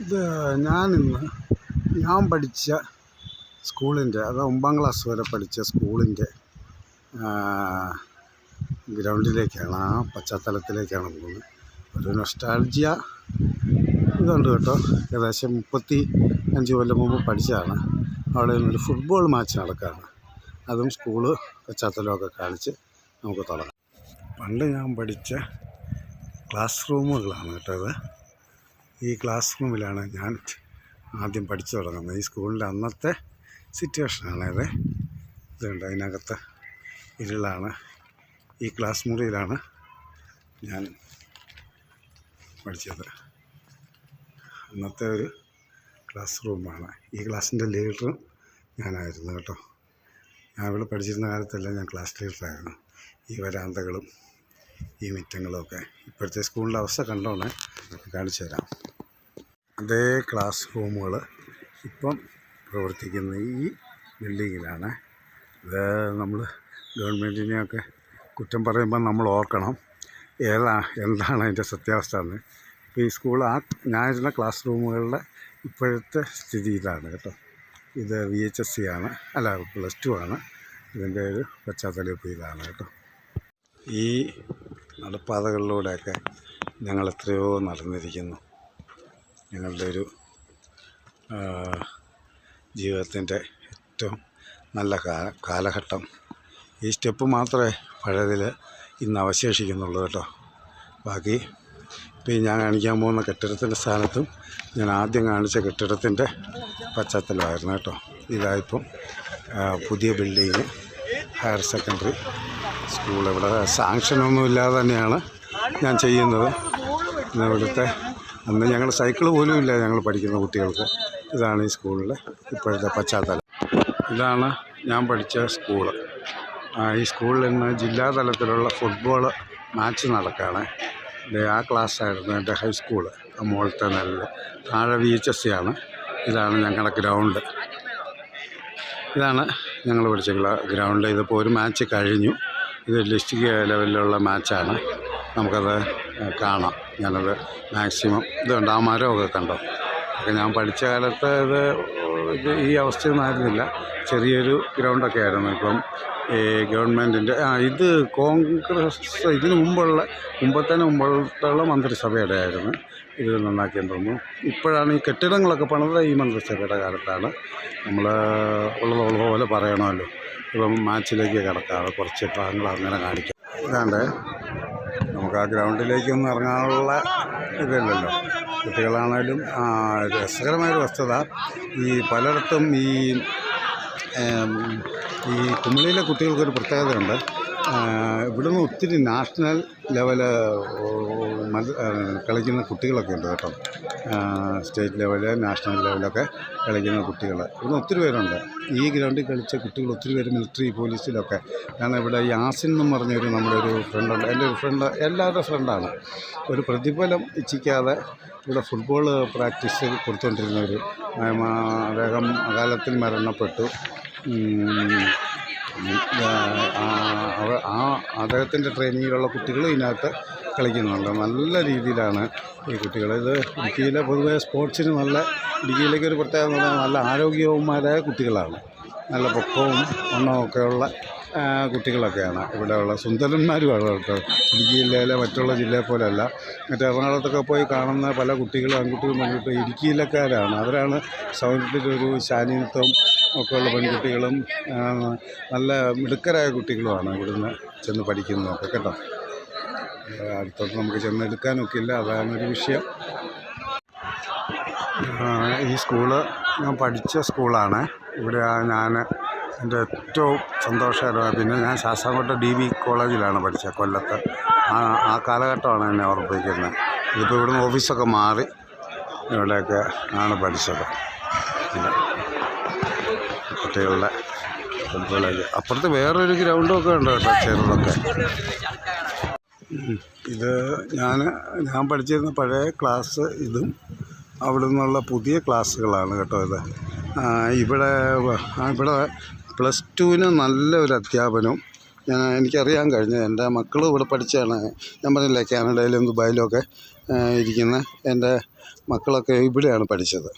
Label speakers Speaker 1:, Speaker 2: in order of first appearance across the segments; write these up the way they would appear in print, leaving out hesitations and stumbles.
Speaker 1: ഇത് ഞാൻ പഠിച്ച സ്കൂളിൻ്റെ, അത് 9ാം ക്ലാസ് വരെ പഠിച്ച സ്കൂളിൻ്റെ ഗ്രൗണ്ടിലേക്കാണ്, ആ പശ്ചാത്തലത്തിലേക്കാണ് പോകുന്നത്. ഒരു നൊസ്റ്റാൾജിയ ഇതുണ്ട് കേട്ടോ. ഏകദേശം 35 കൊല്ലം മുമ്പ് പഠിച്ചതാണ്. അവിടെ നിന്നൊരു ഫുട്ബോൾ മാച്ച് നടക്കുകയാണ്. അതും സ്കൂള് പശ്ചാത്തലമൊക്കെ കാണിച്ച് നമുക്ക് തുടങ്ങാം. പണ്ട് ഞാൻ പഠിച്ച ക്ലാസ് റൂമുകളാണ് കേട്ടോ ഇത്. ഈ ക്ലാസ് റൂമിലാണ് ഞാൻ ആദ്യം പഠിച്ചു തുടങ്ങുന്നത്. ഈ സ്കൂളിൻ്റെ അന്നത്തെ സിറ്റുവേഷനാണിത്. ഇതുണ്ട്, അതിനകത്ത് ഇരുളാണ്. ഈ ക്ലാസ് മുറിയിലാണ് ഞാൻ പഠിച്ചത്. അന്നത്തെ ഒരു ക്ലാസ് റൂമാണ്. ഈ ക്ലാസ്സിൻ്റെ ലീഡറും ഞാനായിരുന്നു കേട്ടോ. ഞാൻ ഇവിടെ പഠിച്ചിരുന്ന കാലത്തെല്ലാം ഞാൻ ക്ലാസ് ലീഡറായിരുന്നു. ഈ വരാന്തകളും ഈ മുറ്റങ്ങളും ഒക്കെ ഇപ്പോഴത്തെ സ്കൂളിൻ്റെ അവസ്ഥ കണ്ടോണേ കാണിച്ചു തരാം. അതേ ക്ലാസ് റൂമുകൾ ഇപ്പം പ്രവർത്തിക്കുന്ന ഈ ബിൽഡിങ്ങിലാണ്. ഇത് നമ്മൾ ഗവൺമെൻറ്റിനെയൊക്കെ കുറ്റം പറയുമ്പോൾ നമ്മൾ ഓർക്കണം എന്താണ് അതിൻ്റെ സത്യാവസ്ഥ എന്ന്. ഇപ്പോൾ ഈ സ്കൂൾ ഞാനിരുന്ന ക്ലാസ് റൂമുകളുടെ ഇപ്പോഴത്തെ സ്ഥിതി ഇതാണ് കേട്ടോ. ഇത് VHSC ആണ്, അല്ല +2 ആണ്. ഇതിൻ്റെ ഒരു പശ്ചാത്തലം ഇപ്പോൾ ഇതാണ് കേട്ടോ. ഈ നടപ്പാതകളിലൂടെയൊക്കെ ഞങ്ങൾ എത്രയോ നടന്നിരിക്കുന്നു. ഞങ്ങളുടെ ഒരു ജീവിതത്തിൻ്റെ ഏറ്റവും നല്ല കാലഘട്ടം. ഈ സ്റ്റെപ്പ് മാത്രമേ പഴയതിൽ ഇന്ന് അവശേഷിക്കുന്നുള്ളൂ കേട്ടോ. ബാക്കി ഇപ്പോൾ ഞാൻ കാണിക്കാൻ പോകുന്ന കെട്ടിടത്തിൻ്റെ സ്ഥാനത്തും ഞാൻ ആദ്യം കാണിച്ച കെട്ടിടത്തിൻ്റെ പശ്ചാത്തലമായിരുന്നു കേട്ടോ. ഇതായിപ്പം പുതിയ ബിൽഡിങ്, ഹയർ സെക്കൻഡറി സ്കൂൾ. ഇവിടെ സാങ്ഷനൊന്നും ഇല്ലാതെ തന്നെയാണ് ഞാൻ ചെയ്യുന്നത്. ഇവിടുത്തെ അന്ന് ഞങ്ങൾ സൈക്കിൾ പോലും ഇല്ല ഞങ്ങൾ പഠിക്കുന്ന കുട്ടികൾക്ക്. ഇതാണ് ഈ സ്കൂളിലെ ഇപ്പോഴത്തെ പശ്ചാത്തലം. ഇതാണ് ഞാൻ പഠിച്ച സ്കൂള്. ഈ സ്കൂളിൽ ഇന്ന് ജില്ലാതലത്തിലുള്ള ഫുട്ബോൾ മാച്ച് നടക്കുകയാണ്. ആ ക്ലാസ്സായിരുന്നു എൻ്റെ ഹൈസ്കൂള്. മുകളിലത്തെ നിലയിൽ താഴെ VHSC ആണ്. ഇതാണ് ഞങ്ങളുടെ ഗ്രൗണ്ട്. ഇതാണ് ഞങ്ങൾ പഠിച്ച ഗ്രൗണ്ട്. ഇതിപ്പോൾ ഒരു മാച്ച് കഴിഞ്ഞു. ഇത് ഡിസ്ട്രിക്റ്റ് ലെവലിലുള്ള മാച്ചാണ്. നമുക്കത് കാണാം. ഞാനത് മാക്സിമം ഇതുണ്ട്, ആ മരമൊക്കെ കണ്ടോ. ഒക്കെ ഞാൻ പഠിച്ച കാലത്ത് ഇത് ഈ അവസ്ഥയൊന്നും ആയിരുന്നില്ല. ചെറിയൊരു ഗ്രൗണ്ടൊക്കെ ആയിരുന്നു. ഇപ്പം ഈ ഗവൺമെൻറ്റിൻ്റെ ഇത് കോൺഗ്രസ് ഇതിന് മുമ്പത്തുള്ള മന്ത്രിസഭയുടെ ആയിരുന്നു. ഇത് നന്നാക്കിയെന്ന് തോന്നുന്നു. ഇപ്പോഴാണ് ഈ കെട്ടിടങ്ങളൊക്കെ പണിത് ഈ മന്ത്രിസഭയുടെ കാലത്താണ്. നമ്മൾ ഉള്ളത് പോലെ പറയണമല്ലോ. ഇപ്പം മാച്ചിലേക്ക് കിടക്കാതെ കുറച്ച് ഭാഗങ്ങൾ അങ്ങനെ കാണിക്കാം. ഇതാണ്ട് നമുക്ക് ആ ഗ്രൗണ്ടിലേക്കൊന്നും ഇറങ്ങാനുള്ള ഇതില്ലല്ലോ. കുട്ടികളാണേലും രസകരമായൊരു വസ്തുത, ഈ പലയിടത്തും ഈ കുമിളിയിലെ കുട്ടികൾക്കൊരു പ്രത്യേകതയുണ്ട്. ഇവിടുന്ന് ഒത്തിരി നാഷണൽ ലെവല് കളിക്കുന്ന കുട്ടികളൊക്കെ ഉണ്ട് കേട്ടോ. സ്റ്റേറ്റ് ലെവല്, നാഷണൽ ലെവലൊക്കെ കളിക്കുന്ന കുട്ടികൾ ഇവിടുന്ന് ഒത്തിരി പേരുണ്ട്. ഈ ഗ്രൗണ്ടിൽ കളിച്ച കുട്ടികൾ ഒത്തിരി പേര് മിലിറ്ററി, പോലീസിലൊക്കെ. കാരണം ഇവിടെ യാസിൻ എന്നും പറഞ്ഞൊരു നമ്മുടെ ഒരു ഫ്രണ്ടുണ്ട്. എൻ്റെ ഒരു ഫ്രണ്ട്, എല്ലാവരുടെ ഫ്രണ്ടാണ്. ഒരു പ്രതിഫലം ഇച്ഛിക്കാതെ ഇവിടെ ഫുട്ബോൾ പ്രാക്ടീസ് കൊടുത്തുകൊണ്ടിരുന്നവർ. അദ്ദേഹം അകാലത്തിൽ മരണപ്പെട്ടു. അദ്ദേഹത്തിൻ്റെ ട്രെയിനിങ്ങിലുള്ള കുട്ടികൾ ഇതിനകത്ത് കളിക്കുന്നുണ്ട്. നല്ല രീതിയിലാണ് ഈ കുട്ടികൾ. ഇത് ഇടുക്കിയിലെ പൊതുവെ സ്പോർട്സിന് ഇടുക്കിയിലേക്ക് ഒരു പ്രത്യേകത എന്ന് പറഞ്ഞാൽ നല്ല ആരോഗ്യവന്മാരായ കുട്ടികളാണ്. നല്ല പൊക്കവും ഒക്കെയുള്ള കുട്ടികളൊക്കെയാണ് ഇവിടെയുള്ള സുന്ദരന്മാരുമാണ് കേട്ടോ. ഇടുക്കി ജില്ലയിലെ മറ്റുള്ള ജില്ലയെ പോലെയല്ല. മറ്റേ എറണാകുളത്തൊക്കെ പോയി കാണുന്ന പല കുട്ടികളും ആൺകുട്ടികളും പെൺകുട്ടികളും ഇടുക്കിയിലക്കാരാണ്. അവരാണ് സൗന്ദര്യത്തിലൊരു ശാലീനത്വം ഒക്കെയുള്ള പെൺകുട്ടികളും നല്ല മിടുക്കരായ കുട്ടികളുമാണ് ഇവിടുന്ന് ചെന്ന് പഠിക്കുന്നതൊക്കെ കേട്ടോ. അടുത്തോട്ട് നമുക്ക് ചെന്ന് എടുക്കാനൊക്കെ ഇല്ല, അതാണൊരു വിഷയം. ഈ സ്കൂള് ഞാൻ പഠിച്ച സ്കൂളാണ്. ഇവിടെ ഞാൻ എൻ്റെ ഏറ്റവും സന്തോഷകരമായ, പിന്നെ ഞാൻ ശാസ്താംകോട്ട DB കോളേജിലാണ് പഠിച്ചത്, കൊല്ലത്ത്. ആ കാലഘട്ടമാണ് എന്നെ ഓർമ്മിപ്പിക്കുന്നത്. ഇതിപ്പോൾ ഇവിടുന്ന് ഓഫീസൊക്കെ മാറി ഇവിടെയൊക്കെ ആണ് പഠിച്ചത്. കുട്ടികളുടെ ഫുട്ബോളേജ്. അപ്പുറത്ത് വേറൊരു ഗ്രൗണ്ടൊക്കെ ഉണ്ട് കേട്ടോ, ചെറുതൊക്കെ. ഇത് ഞാൻ പഠിച്ചിരുന്ന പഴയ ക്ലാസ്. ഇതും അവിടെ നിന്നുള്ള പുതിയ ക്ലാസ്സുകളാണ് കേട്ടോ ഇത്. ഇവിടെ +2-ന് നല്ലൊരു അധ്യാപനവും എനിക്കറിയാൻ കഴിഞ്ഞു. എൻ്റെ മക്കളും ഇവിടെ പഠിച്ചതാണ്. ഞാൻ പറഞ്ഞില്ലേ, കാനഡയിലും ദുബായിലും ഒക്കെ ഇരിക്കുന്ന എൻ്റെ മക്കളൊക്കെ ഇവിടെയാണ് പഠിച്ചത്.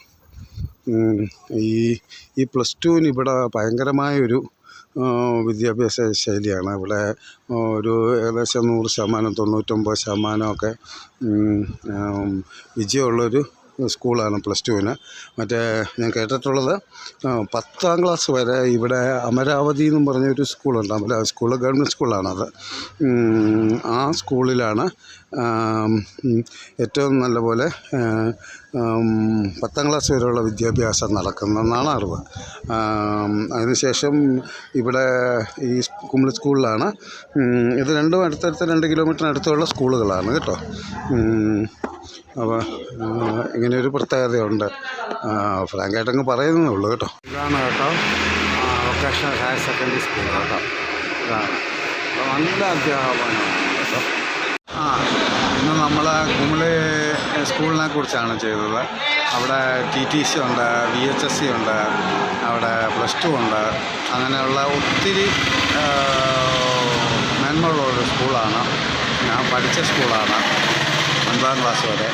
Speaker 1: ഈ പ്ലസ് ടുവിന് ഇവിടെ ഭയങ്കരമായൊരു വിദ്യാഭ്യാസ ശൈലിയാണ്. ഇവിടെ ഒരു ഏകദേശം 100%, 99% വിജയമുള്ളൊരു സ്കൂളാണ് പ്ലസ് ടുവിന്. മറ്റേ ഞാൻ കേട്ടിട്ടുള്ളത് 10ാം ക്ലാസ് വരെ ഇവിടെ അമരാവതി എന്നും പറഞ്ഞൊരു സ്കൂളുണ്ട്. അമരാവതി സ്കൂൾ ഗവൺമെൻറ് സ്കൂളാണത്. ആ സ്കൂളിലാണ് ഏറ്റവും നല്ല പോലെ 10ാം ക്ലാസ് വരെയുള്ള വിദ്യാഭ്യാസം നടക്കുന്നതെന്നാണ് അറിവ്. അതിനുശേഷം ഇവിടെ ഈ കുമിളി സ്കൂളിലാണ്. ഇത് രണ്ടും അടുത്തടുത്ത് 2 കിലോമീറ്ററിനടുത്തുള്ള സ്കൂളുകളാണ് കേട്ടോ. അപ്പോൾ ഇങ്ങനെയൊരു പ്രത്യേകതയുണ്ട്. ഫ്രാങ്കായിട്ടങ്ങ് പറയുന്നേ ഉള്ളൂ കേട്ടോ. ഇതാണ് കേട്ടോ വൊക്കേഷണൽ ഹയർ സെക്കൻഡറി സ്കൂൾ കേട്ടോ. ഇതാണ് നല്ല അധ്യാപനമാണ് കേട്ടോ. ഇന്ന് നമ്മൾ കുമിളി സ്കൂളിനെ കുറിച്ചാണ് ചെയ്തത്. അവിടെ TTC ഉണ്ട്, VHSC ഉണ്ട്, അവിടെ പ്ലസ് 2 ഉണ്ട്. അങ്ങനെയുള്ള ഒത്തിരി മേന്മയുള്ളൊരു സ്കൂളാണ്. ഞാൻ പഠിച്ച സ്കൂളാണ് 9ാം ക്ലാസ് വരെ.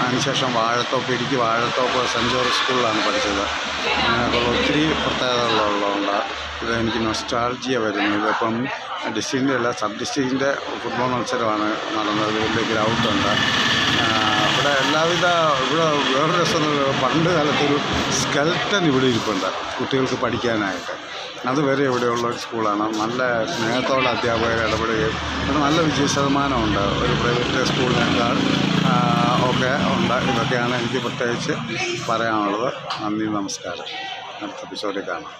Speaker 1: അതിനുശേഷം ഇടുക്കി വാഴത്തോപ്പ് സെൻറ്റ് ജോർജ് സ്കൂളിലാണ് പഠിച്ചത്. അങ്ങനെയൊക്കെയുള്ള ഒത്തിരി പ്രത്യേകതകളുള്ളതുകൊണ്ട് ഇതെനിക്ക് നൊസ്റ്റാൾജിയ വരുന്നത്. ഇതിപ്പം ഡിസ്ട്രിക്റ്റിൻ്റെ അല്ല, സബ് ഡിസ്ട്രിക്റ്റിൻ്റെ ഫുട്ബോൾ മത്സരമാണ് നടന്നത്. വലിയ ഗ്രൗണ്ടുണ്ട് ഇവിടെ. ഇവിടെ വേറൊരു രസം, പണ്ട് കാലത്തൊരു സ്കെൽട്ടൻ ഇവിടെ ഇരിപ്പുണ്ട് കുട്ടികൾക്ക് പഠിക്കാനായിട്ട്. അതുവരെ ഇവിടെയുള്ള ഒരു സ്കൂളാണ്. നല്ല സ്നേഹത്തോടെ അധ്യാപകർ ഇടപെടുകയും ഇവിടെ നല്ല വിജയശതമാനമുണ്ട് ഒരു പ്രൈവറ്റ് സ്കൂളിനേക്കാൾ ഒക്കെ ഉണ്ട്. ഇതൊക്കെയാണ് എനിക്ക് പ്രത്യേകിച്ച് പറയാനുള്ളത്. നന്ദി, നമസ്കാരം. അടുത്ത എപ്പിസോഡിൽ കാണാം.